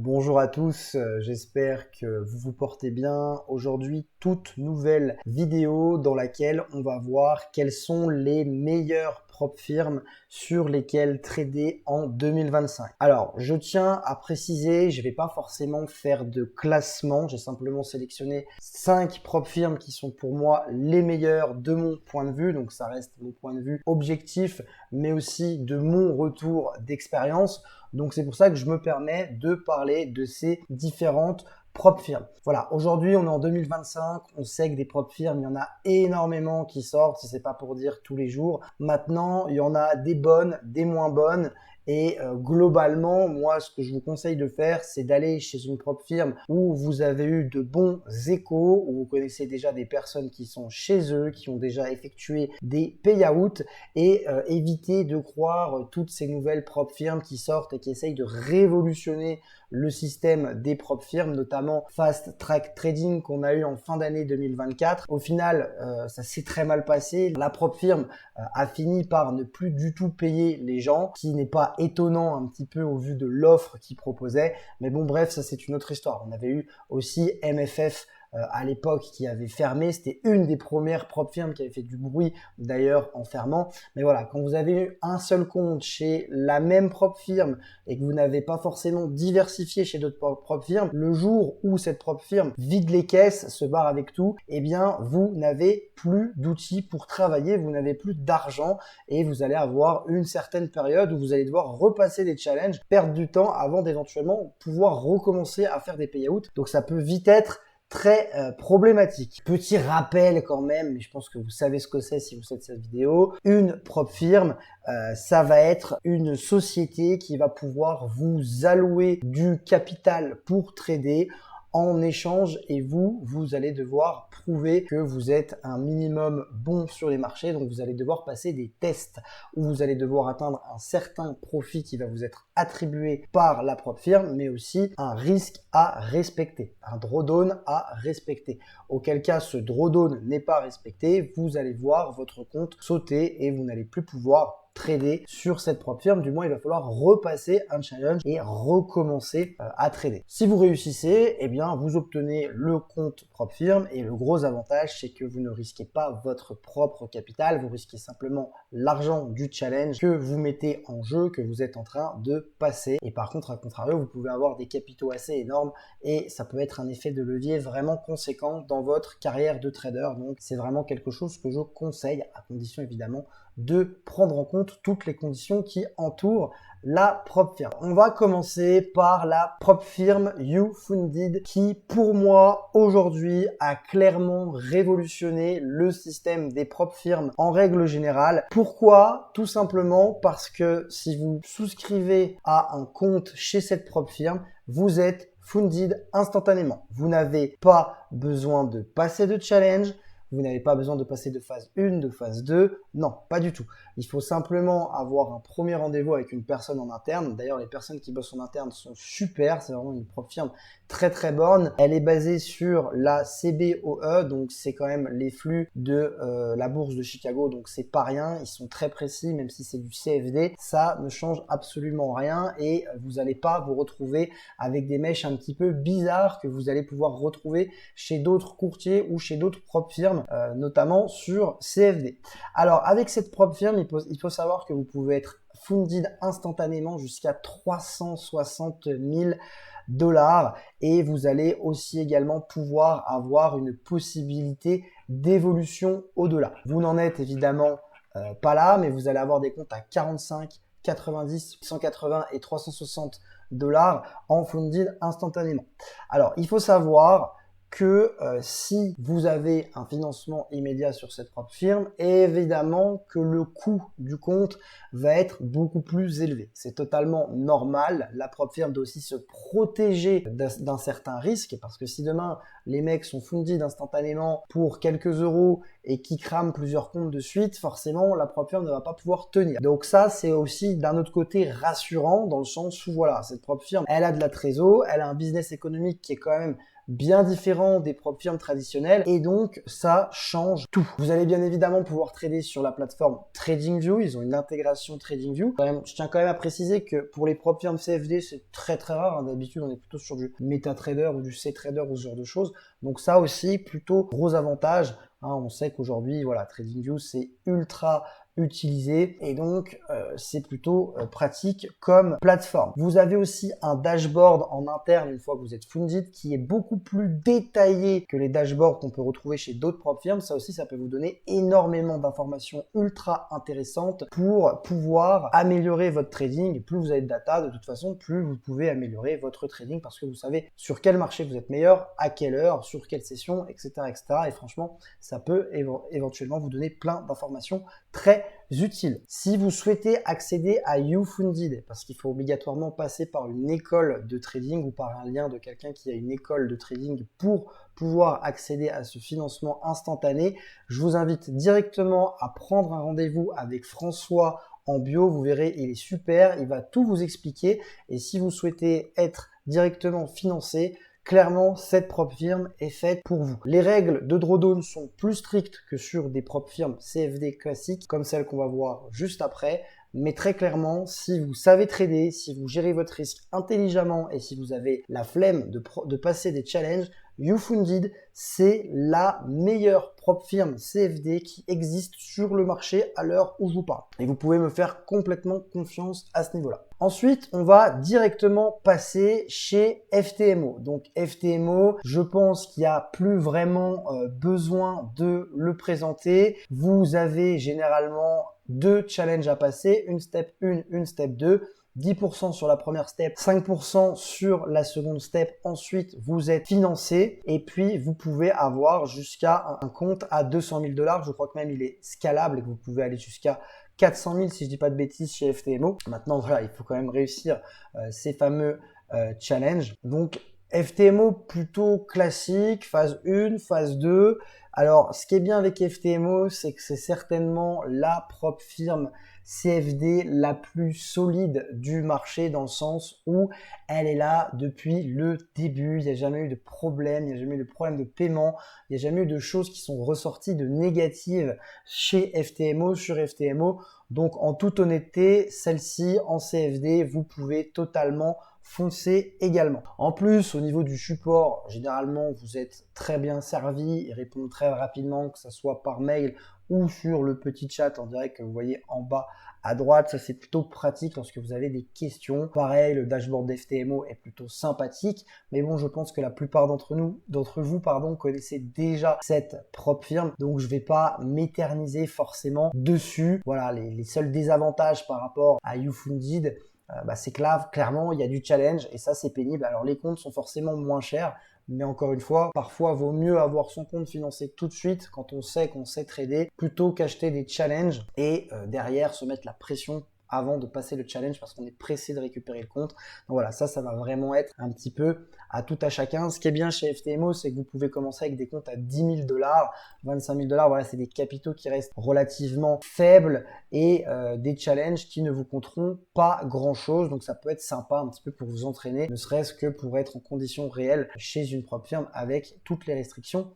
Bonjour à tous, j'espère que vous vous portez bien. Aujourd'hui, toute nouvelle vidéo dans laquelle on va voir quelles sont les meilleures prop firmes sur lesquelles trader en 2025. Alors, je tiens à préciser, je ne vais pas forcément faire de classement, j'ai simplement sélectionné 5 prop firmes qui sont pour moi les meilleures de mon point de vue, donc ça reste mon point de vue objectif, mais aussi de mon retour d'expérience. Donc c'est pour ça que je me permets de parler de ces différentes prop firmes. Voilà, aujourd'hui on est en 2025, on sait que des prop firmes, il y en a énormément qui sortent, si c'est pas pour dire tous les jours. Maintenant, il y en a des bonnes, des moins bonnes. Et globalement, moi, ce que je vous conseille de faire, c'est d'aller chez une prop firme où vous avez eu de bons échos, où vous connaissez déjà des personnes qui sont chez eux, qui ont déjà effectué des payouts, et éviter de croire toutes ces nouvelles prop firmes qui sortent et qui essayent de révolutionner le système des prop firmes, notamment Fast Track Trading qu'on a eu en fin d'année 2024. Au final, ça s'est très mal passé. La prop firme a fini par ne plus du tout payer les gens, qui n'est pas étonnant un petit peu au vu de l'offre qu'ils proposaient. Mais bon, bref, ça c'est une autre histoire. On avait eu aussi MFF à l'époque qui avait fermé. C'était une des premières prop firmes qui avait fait du bruit d'ailleurs en fermant. Mais voilà, quand vous avez eu un seul compte chez la même prop firme et que vous n'avez pas forcément diversifié chez d'autres prop firmes, le jour où cette prop firme vide les caisses, se barre avec tout, eh bien vous n'avez plus d'outils pour travailler, vous n'avez plus d'argent et vous allez avoir une certaine période où vous allez devoir repasser des challenges, perdre du temps avant d'éventuellement pouvoir recommencer à faire des payouts. Donc ça peut vite être très problématique. Petit rappel quand même, mais je pense que vous savez ce que c'est si vous faites cette vidéo. Une prop firme, ça va être une société qui va pouvoir vous allouer du capital pour trader en échange et vous allez devoir prouver que vous êtes un minimum bon sur les marchés. Donc vous allez devoir passer des tests où vous allez devoir atteindre un certain profit qui va vous être attribué par la propre firme, mais aussi un risque à respecter, un drawdown à respecter. Auquel cas ce drawdown n'est pas respecté, vous allez voir votre compte sauter et vous n'allez plus pouvoir trader sur cette propre firme. Du moins, il va falloir repasser un challenge et recommencer à trader. Si vous réussissez, eh bien, vous obtenez le compte propre firme et le gros avantage, c'est que vous ne risquez pas votre propre capital, vous risquez simplement l'argent du challenge que vous mettez en jeu, que vous êtes en train de passer. Et par contre, à contrario, vous pouvez avoir des capitaux assez énormes et ça peut être un effet de levier vraiment conséquent dans votre carrière de trader. Donc, c'est vraiment quelque chose que je conseille, à condition évidemment de prendre en compte toutes les conditions qui entourent la prop firme. On va commencer par la prop firme YouFunded qui, pour moi, aujourd'hui, a clairement révolutionné le système des prop firmes en règle générale. Pourquoi? Tout simplement parce que si vous souscrivez à un compte chez cette prop firme, vous êtes funded instantanément. Vous n'avez pas besoin de passer de challenge. Vous n'avez pas besoin de passer de phase 1, de phase 2. Non, pas du tout. Il faut simplement avoir un premier rendez-vous avec une personne en interne. D'ailleurs, les personnes qui bossent en interne sont super. C'est vraiment une prop firme très très bonne. Elle est basée sur la CBOE, donc c'est quand même les flux de la bourse de Chicago. Donc c'est pas rien. Ils sont très précis, même si c'est du CFD. Ça ne change absolument rien et vous n'allez pas vous retrouver avec des mèches un petit peu bizarres que vous allez pouvoir retrouver chez d'autres courtiers ou chez d'autres prop firmes, notamment sur CFD. Alors avec cette prop firme, il faut savoir que vous pouvez être funded instantanément jusqu'à 360 000 $ et vous allez aussi également pouvoir avoir une possibilité d'évolution au-delà. Vous n'en êtes évidemment pas là, mais vous allez avoir des comptes à 45, 90, 180 et 360 $ en funded instantanément. Alors, il faut savoir que si vous avez un financement immédiat sur cette propre firme, évidemment que le coût du compte va être beaucoup plus élevé. C'est totalement normal. La propre firme doit aussi se protéger d'un certain risque parce que si demain les mecs sont funded instantanément pour quelques euros et qui crame plusieurs comptes de suite, forcément la prop firm ne va pas pouvoir tenir. Donc ça, c'est aussi d'un autre côté rassurant dans le sens où voilà, cette prop firm, elle a de la trésor, elle a un business économique qui est quand même bien différent des prop firmes traditionnelles et donc ça change tout. Vous allez bien évidemment pouvoir trader sur la plateforme TradingView, ils ont une intégration TradingView. Je tiens quand même à préciser que pour les prop firmes CFD, c'est très rare, hein. D'habitude on est plutôt sur du MetaTrader ou du CTrader ou ce genre de choses. Donc ça aussi, plutôt gros avantage. On sait qu'aujourd'hui, voilà, TradingView c'est ultra utilisé et donc c'est plutôt pratique comme plateforme. Vous avez aussi un dashboard en interne une fois que vous êtes funded qui est beaucoup plus détaillé que les dashboards qu'on peut retrouver chez d'autres prop firms. Ça aussi, ça peut vous donner énormément d'informations ultra intéressantes pour pouvoir améliorer votre trading. Plus vous avez de data, de toute façon, plus vous pouvez améliorer votre trading parce que vous savez sur quel marché vous êtes meilleur, à quelle heure, sur quelle session, etc. Et franchement, ça peut éventuellement vous donner plein d'informations très utile. Si vous souhaitez accéder à YouFunded, parce qu'il faut obligatoirement passer par une école de trading ou par un lien de quelqu'un qui a une école de trading pour pouvoir accéder à ce financement instantané, je vous invite directement à prendre un rendez-vous avec François en bio. Vous verrez, il est super, il va tout vous expliquer et si vous souhaitez être directement financé, clairement, cette prop firme est faite pour vous. Les règles de drawdown sont plus strictes que sur des prop firmes CFD classiques, comme celles qu'on va voir juste après. Mais très clairement, si vous savez trader, si vous gérez votre risque intelligemment et si vous avez la flemme de passer des challenges, YouFunded, c'est la meilleure prop firme CFD qui existe sur le marché à l'heure où je vous parle. Et vous pouvez me faire complètement confiance à ce niveau-là. Ensuite, on va directement passer chez FTMO. Donc FTMO, je pense qu'il n'y a plus vraiment besoin de le présenter. Vous avez généralement deux challenges à passer, une step 1, une step 2. 10% sur la première step, 5% sur la seconde step. Ensuite, vous êtes financé et puis vous pouvez avoir jusqu'à un compte à 200 000 $. Je crois que même il est scalable et que vous pouvez aller jusqu'à 400 000 si je dis pas de bêtises chez FTMO. Maintenant, voilà, il faut quand même réussir ces fameux challenges. Donc, FTMO plutôt classique, phase 1, phase 2. Alors, ce qui est bien avec FTMO, c'est que c'est certainement la prop firme CFD la plus solide du marché dans le sens où elle est là depuis le début. Il n'y a jamais eu de problème, il n'y a jamais eu de problème de paiement, il n'y a jamais eu de choses qui sont ressorties de négatives chez FTMO, sur FTMO. Donc, en toute honnêteté, celle-ci en CFD, vous pouvez totalement foncer également. En plus, au niveau du support, généralement, vous êtes très bien servi, ils répondent très rapidement, que ce soit par mail ou sur le petit chat en direct que vous voyez en bas à droite. Ça, c'est plutôt pratique lorsque vous avez des questions. Pareil, le dashboard d'FTMO est plutôt sympathique, mais bon, je pense que la plupart d'entre vous, connaissez déjà cette prop firme, donc je vais pas m'éterniser forcément dessus. Voilà, les seuls désavantages par rapport à YouFunded, c'est clairement, il y a du challenge et ça, c'est pénible. Alors, les comptes sont forcément moins chers, mais encore une fois, parfois, vaut mieux avoir son compte financé tout de suite quand on sait qu'on sait trader plutôt qu'acheter des challenges et derrière se mettre la pression avant de passer le challenge parce qu'on est pressé de récupérer le compte. Donc voilà, ça va vraiment être un petit peu à tout à chacun. Ce qui est bien chez FTMO, c'est que vous pouvez commencer avec des comptes à 10 000 $, 25 000 $. Voilà, c'est des capitaux qui restent relativement faibles et des challenges qui ne vous coûteront pas grand-chose. Donc ça peut être sympa un petit peu pour vous entraîner, ne serait-ce que pour être en conditions réelles chez une propre firme avec toutes les restrictions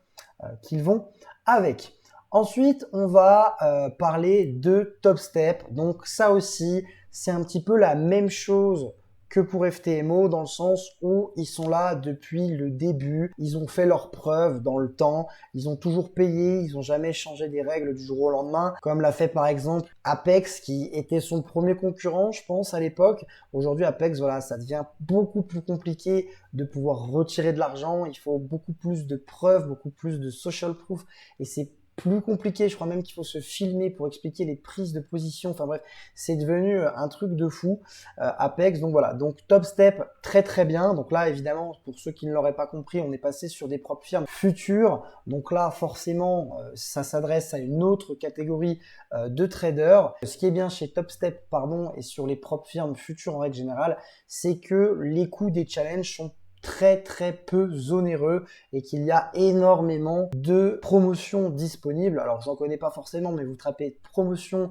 qu'ils vont avec. Ensuite, on va parler de Top Step. Donc ça aussi, c'est un petit peu la même chose que pour FTMO dans le sens où ils sont là depuis le début, ils ont fait leurs preuves dans le temps, ils ont toujours payé, ils n'ont jamais changé des règles du jour au lendemain, comme l'a fait par exemple Apex qui était son premier concurrent, je pense, à l'époque. Aujourd'hui, Apex, voilà, ça devient beaucoup plus compliqué de pouvoir retirer de l'argent, il faut beaucoup plus de preuves, beaucoup plus de social proof et c'est plus compliqué, je crois même qu'il faut se filmer pour expliquer les prises de position, enfin bref, c'est devenu un truc de fou, Apex, donc voilà, donc Top Step, très bien, donc là évidemment, pour ceux qui ne l'auraient pas compris, on est passé sur des propres firmes futures, donc là forcément, ça s'adresse à une autre catégorie de traders. Ce qui est bien chez Top Step, et sur les propres firmes futures en règle générale, c'est que les coûts des challenges sont très peu onéreux et qu'il y a énormément de promotions disponibles. Alors j'en connais pas forcément, mais vous tapez promotion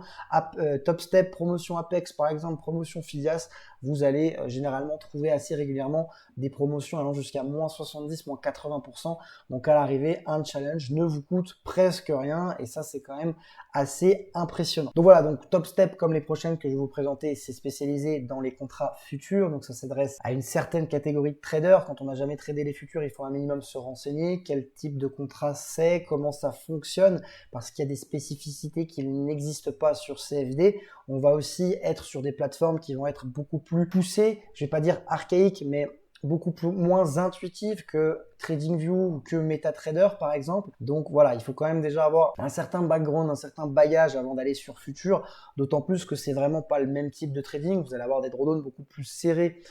Topstep, promotion Apex par exemple, promotion Fidias, vous allez généralement trouver assez régulièrement des promotions allant jusqu'à moins 70, moins 80%. Donc à l'arrivée, un challenge ne vous coûte presque rien et ça c'est quand même assez impressionnant. Donc voilà, donc Topstep comme les prochaines que je vais vous présenter, c'est spécialisé dans les contrats futurs. Donc ça s'adresse à une certaine catégorie de traders. Quand on n'a jamais tradé les futurs, il faut un minimum se renseigner quel type de contrat c'est, comment ça fonctionne, parce qu'il y a des spécificités qui n'existent pas sur CFD. On va aussi être sur des plateformes qui vont être beaucoup plus poussées, je vais pas dire archaïques, mais beaucoup moins intuitive que TradingView ou que MetaTrader par exemple. Donc voilà, il faut quand même déjà avoir un certain background, un certain bagage avant d'aller sur Futur, d'autant plus que c'est vraiment pas le même type de trading. Vous allez avoir des drawdowns beaucoup plus serrés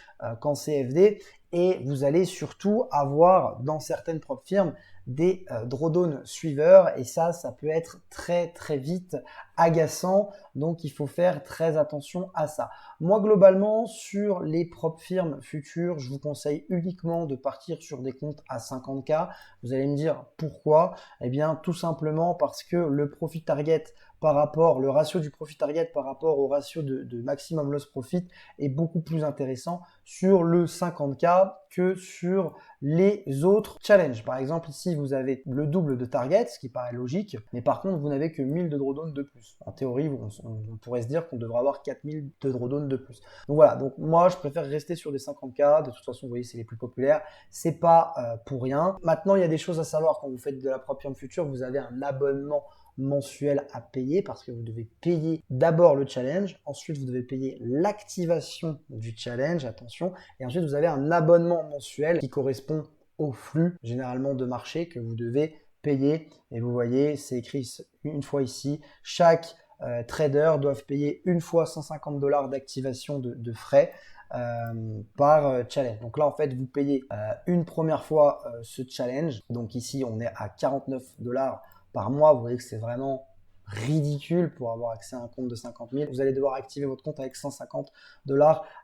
qu'en CFD et vous allez surtout avoir dans certaines propres firmes des drawdown suiveurs et ça peut être très vite agaçant, donc il faut faire très attention à ça. Moi globalement sur les propres firmes futures, je vous conseille uniquement de partir sur des comptes à 50K. Vous allez me dire pourquoi? Eh bien tout simplement parce que le profit target le ratio du profit target par rapport au ratio de maximum loss profit est beaucoup plus intéressant sur le 50K que sur les autres challenges. Par exemple, ici, vous avez le double de target, ce qui paraît logique, mais par contre, vous n'avez que 1000 de drawdown de plus. En théorie, on pourrait se dire qu'on devrait avoir 4000 de drawdown de plus. Donc voilà, donc moi, je préfère rester sur des 50K. De toute façon, vous voyez, c'est les plus populaires. C'est pas pour rien. Maintenant, il y a des choses à savoir quand vous faites de la propre firme future. Vous avez un abonnement mensuel à payer parce que vous devez payer d'abord le challenge, ensuite vous devez payer l'activation du challenge, attention, et ensuite vous avez un abonnement mensuel qui correspond au flux généralement de marché que vous devez payer. Et vous voyez, c'est écrit une fois ici, chaque trader doit payer une fois $150 d'activation de frais par challenge. Donc là en fait vous payez une première fois ce challenge, donc ici on est à $49 par mois. Vous voyez que c'est vraiment ridicule pour avoir accès à un compte de 50 000. Vous allez devoir activer votre compte avec $150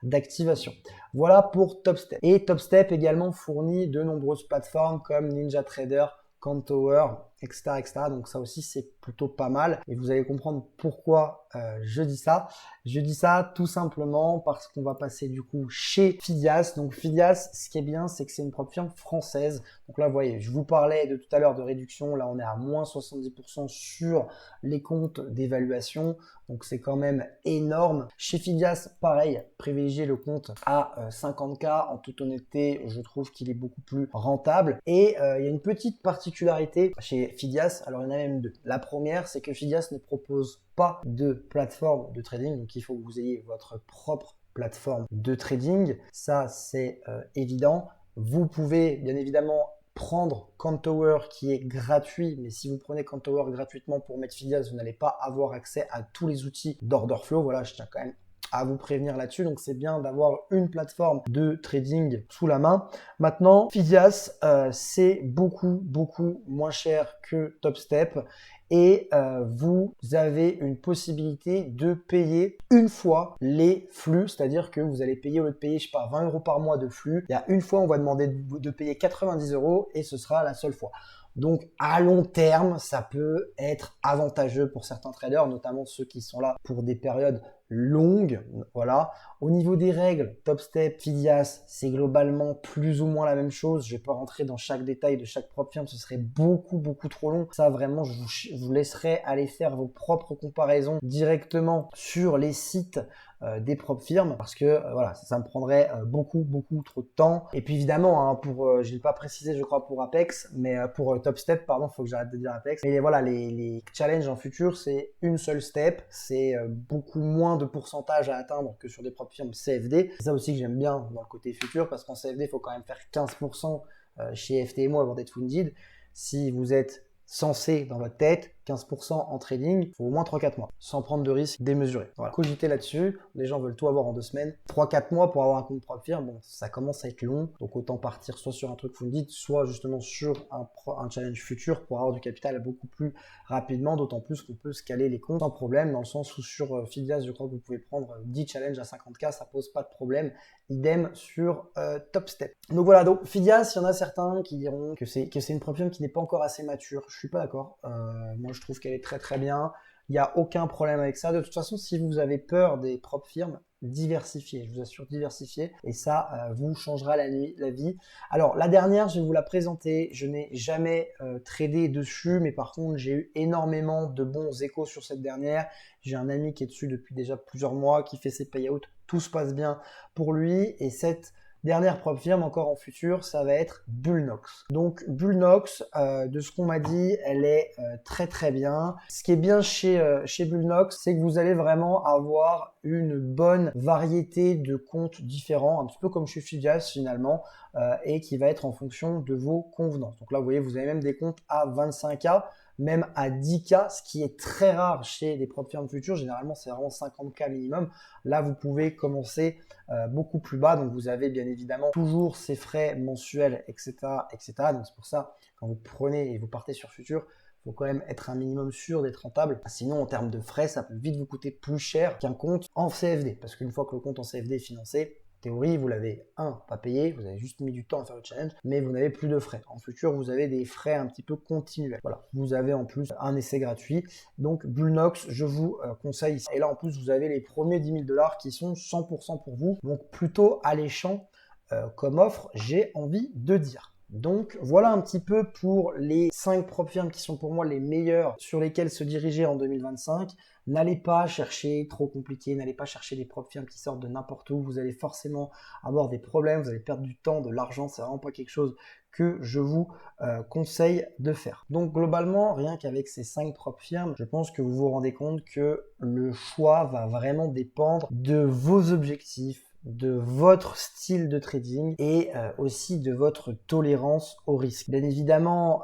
d'activation. Voilà pour Topstep. Et Topstep également fournit de nombreuses plateformes comme NinjaTrader, Countower, etc. Donc ça aussi c'est plutôt pas mal et vous allez comprendre pourquoi je dis ça. Je dis ça tout simplement parce qu'on va passer du coup chez Fidias. Donc Fidias, ce qui est bien, c'est que c'est une propre firme française. Donc là vous voyez, je vous parlais de tout à l'heure de réduction, là on est à moins 70% sur les comptes d'évaluation. Donc c'est quand même énorme. Chez Fidias, pareil, privilégiez le compte à 50K. En toute honnêteté, je trouve qu'il est beaucoup plus rentable. Et il y a une petite particularité chez Fidias, alors il y en a même deux. La première, c'est que Fidias ne propose pas de plateforme de trading, donc il faut que vous ayez votre propre plateforme de trading. Ça, c'est évident. Vous pouvez bien évidemment prendre Countower qui est gratuit, mais si vous prenez Countower gratuitement pour mettre Fidias, vous n'allez pas avoir accès à tous les outils d'order flow. Voilà, je tiens quand même à vous prévenir là-dessus. Donc c'est bien d'avoir une plateforme de trading sous la main. Maintenant, Fidias, c'est beaucoup moins cher que Topstep. Et vous avez une possibilité de payer une fois les flux, c'est-à-dire que vous allez payer, au lieu de payer, je sais pas, 20 € par mois de flux, il y a une fois, on va demander de payer 90 € et ce sera la seule fois. Donc à long terme, ça peut être avantageux pour certains traders, notamment ceux qui sont là pour des périodes longues. Voilà. Au niveau des règles, Topstep, Fidias, c'est globalement plus ou moins la même chose. Je vais pas rentrer dans chaque détail de chaque propre firme, ce serait beaucoup trop long. Ça vraiment, je vous laisserai aller faire vos propres comparaisons directement sur les sites des propres firmes parce que voilà, ça me prendrait beaucoup trop de temps. Et puis évidemment, hein, je l'ai pas précisé je crois pour Apex, mais pour Topstep, pardon, faut que j'arrête de dire Apex. Mais voilà, les challenges en futur, c'est une seule step, c'est beaucoup moins de pourcentage à atteindre que sur des propres firmes CFD. C'est ça aussi que j'aime bien dans le côté futur parce qu'en CFD, il faut quand même faire 15% chez FTMO avant d'être funded. Si vous êtes censé dans votre tête 15% en trading, il faut au moins 3-4 mois, sans prendre de risques démesurés. Voilà. Cogitez là-dessus, les gens veulent tout avoir en 2 semaines. 3-4 mois pour avoir un compte propre firme, bon, ça commence à être long, donc autant partir soit sur un truc vous me dites, soit justement sur un challenge futur pour avoir du capital beaucoup plus rapidement, d'autant plus qu'on peut scaler les comptes sans problème, dans le sens où sur Fidias, je crois que vous pouvez prendre 10 challenges à 50K, ça pose pas de problème. Idem sur TopStep. Donc voilà, donc Fidias, il y en a certains qui diront que c'est une prop firm qui n'est pas encore assez mature. Je suis pas d'accord. Moi, je trouve qu'elle est très très bien. Il n'y a aucun problème avec ça. De toute façon, si vous avez peur des prop firmes, diversifiez. Je vous assure, diversifiez. Et ça vous changera la vie. Alors, la dernière, je vais vous la présenter. Je n'ai jamais tradé dessus, mais par contre, j'ai eu énormément de bons échos sur cette dernière. J'ai un ami qui est dessus depuis déjà plusieurs mois, qui fait ses payouts. Tout se passe bien pour lui. Et cette dernière prop firme encore en futur, ça va être Bullnox. Donc Bullnox, de ce qu'on m'a dit, elle est très très bien. Ce qui est bien chez Bullnox, c'est que vous allez vraiment avoir une bonne variété de comptes différents, un petit peu comme chez Fidias finalement, et qui va être en fonction de vos convenances. Donc là, vous voyez, vous avez même des comptes à 25K, même à 10K, ce qui est très rare chez des prop firmes futures. Généralement, c'est vraiment 50K minimum. Là, vous pouvez commencer beaucoup plus bas. Donc, vous avez bien évidemment toujours ces frais mensuels, etc., etc. Donc, c'est pour ça, quand vous prenez et vous partez sur futur, il faut quand même être un minimum sûr d'être rentable. Sinon, en termes de frais, ça peut vite vous coûter plus cher qu'un compte en CFD. Parce qu'une fois que le compte en CFD est financé, théorie, vous l'avez, pas payé, vous avez juste mis du temps à faire le challenge, mais vous n'avez plus de frais. En futur, vous avez des frais un petit peu continuels. Voilà, vous avez en plus un essai gratuit. Donc, Bullnox, je vous conseille. Et là, en plus, vous avez les premiers 10 000 $ qui sont 100% pour vous. Donc, plutôt alléchant comme offre, j'ai envie de dire. Donc voilà un petit peu pour les 5 prop firmes qui sont pour moi les meilleures sur lesquelles se diriger en 2025. N'allez pas chercher trop compliqué, n'allez pas chercher des prop firmes qui sortent de n'importe où. Vous allez forcément avoir des problèmes, vous allez perdre du temps, de l'argent. C'est vraiment pas quelque chose que je vous conseille de faire. Donc globalement, rien qu'avec ces 5 prop firmes, je pense que vous vous rendez compte que le choix va vraiment dépendre de vos objectifs, de votre style de trading et aussi de votre tolérance au risque. Bien évidemment,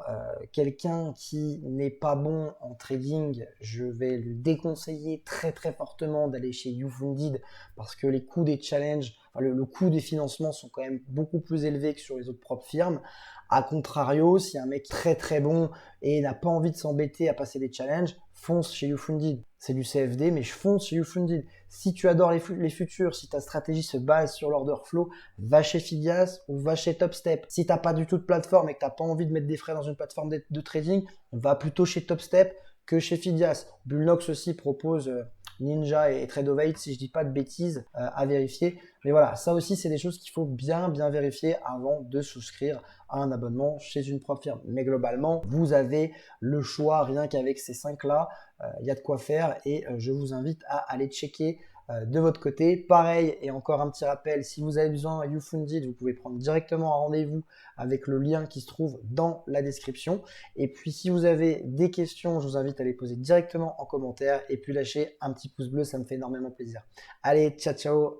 quelqu'un qui n'est pas bon en trading, je vais lui déconseiller très très fortement d'aller chez YouFunded parce que les coûts des challenges, le coût des financements sont quand même beaucoup plus élevés que sur les autres propres firmes. A contrario, si un mec très très bon et n'a pas envie de s'embêter à passer des challenges, fonce chez YouFunded. C'est du CFD, mais je fonce chez YouFunded. Si tu adores les futurs, si ta stratégie se base sur l'order flow, va chez Fidias ou va chez TopStep. Si tu n'as pas du tout de plateforme et que tu n'as pas envie de mettre des frais dans une plateforme de trading, va plutôt chez TopStep que chez Fidias. Bullnox aussi propose Ninja et Tradeovate, si je dis pas de bêtises, à vérifier. Mais voilà, ça aussi, c'est des choses qu'il faut bien vérifier avant de souscrire à un abonnement chez une propre firme. Mais globalement, vous avez le choix, rien qu'avec ces 5-là, il y a de quoi faire et je vous invite à aller checker de votre côté. Pareil, et encore un petit rappel, si vous avez besoin de YouFunded, vous pouvez prendre directement un rendez-vous avec le lien qui se trouve dans la description. Et puis, si vous avez des questions, je vous invite à les poser directement en commentaire et puis lâcher un petit pouce bleu, ça me fait énormément plaisir. Allez, ciao, ciao!